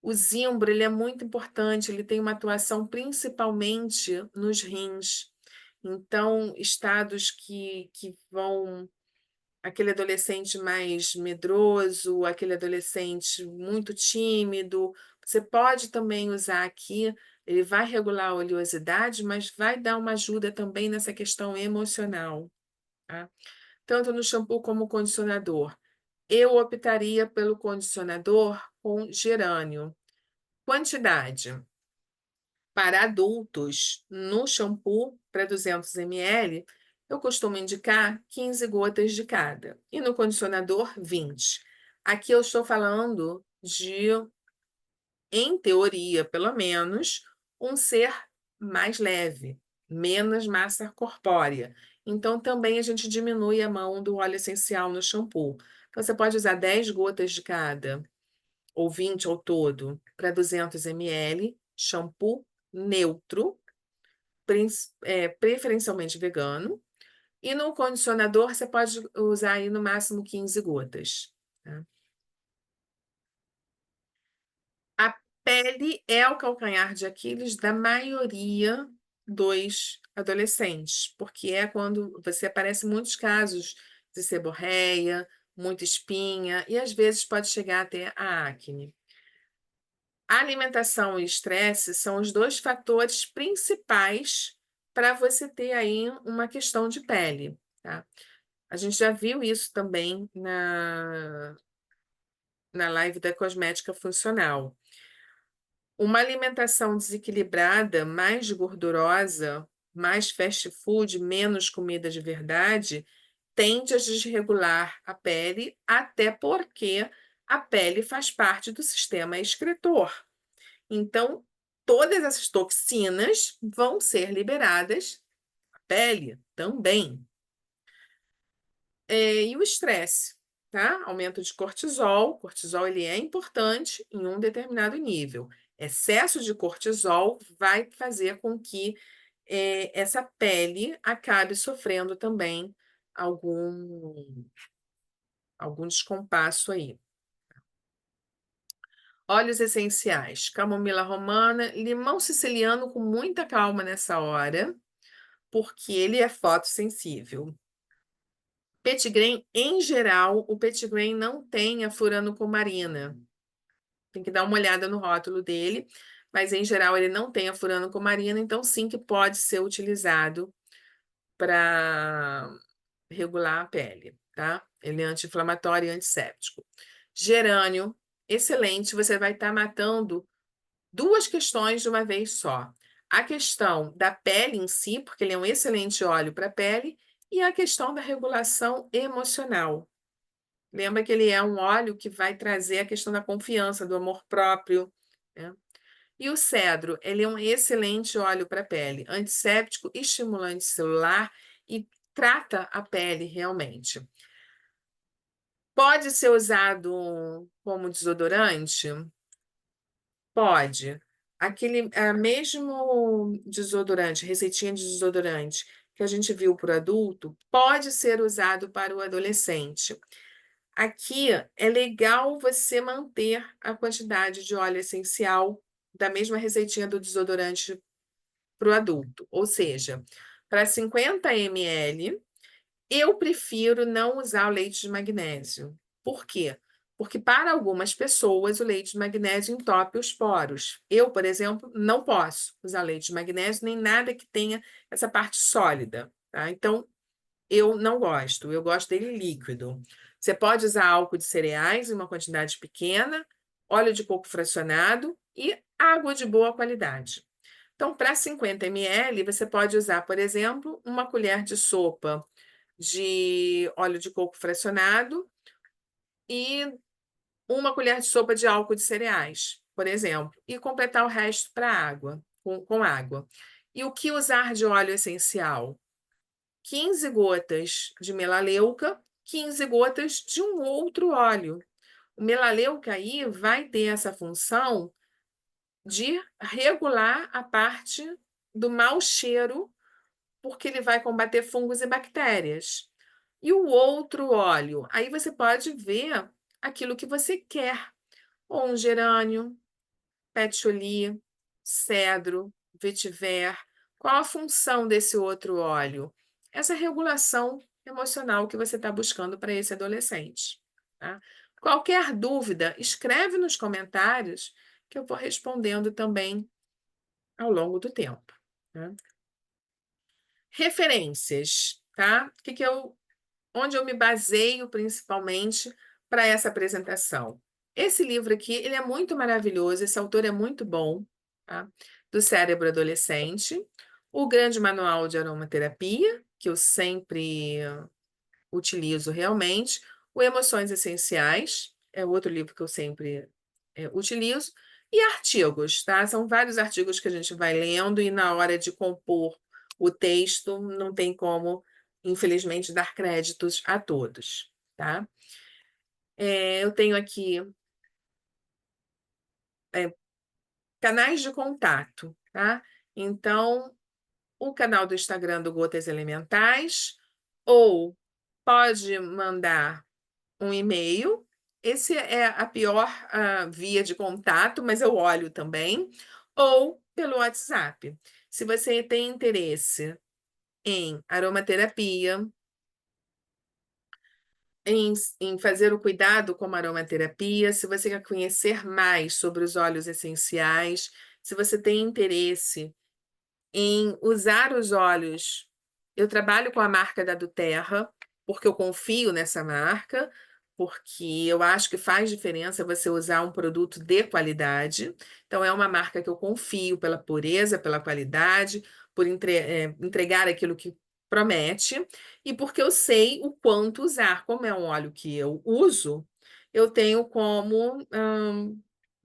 O zimbro, ele é muito importante, ele tem uma atuação principalmente nos rins. Então, estados que vão. Aquele adolescente mais medroso, aquele adolescente muito tímido, você pode também usar aqui, ele vai regular a oleosidade, mas vai dar uma ajuda também nessa questão emocional. tá? Tanto no shampoo como condicionador. Eu optaria pelo condicionador com gerânio. Quantidade. Para adultos, no shampoo, para 200 ml, eu costumo indicar 15 gotas de cada. E no condicionador, 20. Aqui eu estou falando de, em teoria, pelo menos, um ser mais leve, menos massa corpórea. Então, também a gente diminui a mão do óleo essencial no shampoo. Então, você pode usar 10 gotas de cada, ou 20 ao todo, para 200 ml, shampoo neutro, preferencialmente vegano. E no condicionador, você pode usar aí no máximo 15 gotas. Tá? A pele é o calcanhar de Aquiles da maioria dos adolescentes, porque é quando você aparece muitos casos de seborreia, muita espinha, e às vezes pode chegar até a acne. A alimentação e estresse são os dois fatores principais para você ter aí uma questão de pele, tá? A gente já viu isso também na live da cosmética funcional. Uma alimentação desequilibrada, mais gordurosa, mais fast food, menos comida de verdade, tende a desregular a pele, até porque a pele faz parte do sistema excretor. Então, todas essas toxinas vão ser liberadas na pele também. E o estresse, tá? Aumento de cortisol. Cortisol ele é importante em um determinado nível. Excesso de cortisol vai fazer com que essa pele acabe sofrendo também algum, algum descompasso aí. Óleos essenciais, camomila romana, limão siciliano com muita calma nessa hora, porque ele é fotossensível. Petitgrain, em geral, o petitgrain não tem a furanocomarina. Tem que dar uma olhada no rótulo dele, mas em geral ele não tem a furanocomarina, então sim que pode ser utilizado para regular a pele, tá? Ele é anti-inflamatório e antisséptico. Gerânio, excelente, você vai estar matando duas questões de uma vez só. A questão da pele em si, porque ele é um excelente óleo para a pele, e a questão da regulação emocional. Lembra que ele é um óleo que vai trazer a questão da confiança, do amor próprio, né? E o cedro, ele é um excelente óleo para a pele, antisséptico, estimulante celular e trata a pele realmente. Pode ser usado como desodorante? Pode. Aquele mesmo desodorante, receitinha de desodorante que a gente viu para o adulto, pode ser usado para o adolescente. Aqui é legal você manter a quantidade de óleo essencial da mesma receitinha do desodorante para o adulto. Ou seja, para 50 ml, eu prefiro não usar o leite de magnésio. Por quê? Porque para algumas pessoas o leite de magnésio entope os poros. Eu, por exemplo, não posso usar leite de magnésio nem nada que tenha essa parte sólida, tá? Então, eu não gosto, eu gosto dele líquido. Você pode usar álcool de cereais em uma quantidade pequena, óleo de coco fracionado e água de boa qualidade. Então, para 50 ml, você pode usar, por exemplo, uma colher de sopa de óleo de coco fracionado e uma colher de sopa de álcool de cereais, por exemplo, e completar o resto para água, com água. E o que usar de óleo essencial? 15 gotas de melaleuca, 15 gotas de um outro óleo. O melaleuca aí vai ter essa função de regular a parte do mau cheiro, porque ele vai combater fungos e bactérias. E o outro óleo, aí você pode ver aquilo que você quer, ou um gerânio, patchouli, cedro, vetiver. Qual a função desse outro óleo? Essa regulação emocional que você está buscando para esse adolescente. Tá? Qualquer dúvida, escreve nos comentários que eu vou respondendo também ao longo do tempo. Tá? Referências. tá? Onde eu me baseio principalmente para essa apresentação. Esse livro aqui, ele é muito maravilhoso, esse autor é muito bom, tá? Do Cérebro Adolescente, o Grande Manual de Aromaterapia, que eu sempre utilizo realmente, o Emoções Essenciais, é outro livro que eu sempre utilizo, e artigos, tá? São vários artigos que a gente vai lendo e na hora de compor o texto não tem como, infelizmente, dar créditos a todos, tá? Eu tenho aqui é, canais de contato, tá? Então, o canal do Instagram do Gotas Elementais, ou pode mandar um e-mail. Esse é a pior via de contato, mas eu olho também, ou pelo WhatsApp. Se você tem interesse em aromaterapia, em fazer o cuidado com a aromaterapia, se você quer conhecer mais sobre os óleos essenciais, se você tem interesse em usar os óleos. Eu trabalho com a marca da Duterra, porque eu confio nessa marca, porque eu acho que faz diferença você usar um produto de qualidade. Então, é uma marca que eu confio pela pureza, pela qualidade, por entregar aquilo que promete, e porque eu sei o quanto usar. Como é um óleo que eu uso, eu tenho como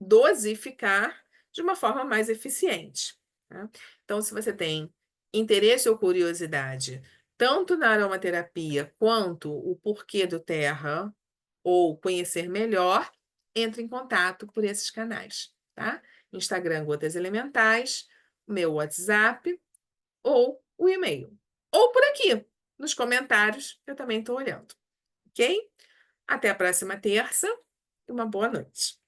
dosificar de uma forma mais eficiente, tá? Então, se você tem interesse ou curiosidade, tanto na aromaterapia quanto o porquê do terra, ou conhecer melhor, entre em contato por esses canais, tá? Instagram Gotas Elementais, meu WhatsApp ou o e-mail. Ou por aqui, nos comentários, eu também estou olhando, ok? Até a próxima terça e uma boa noite.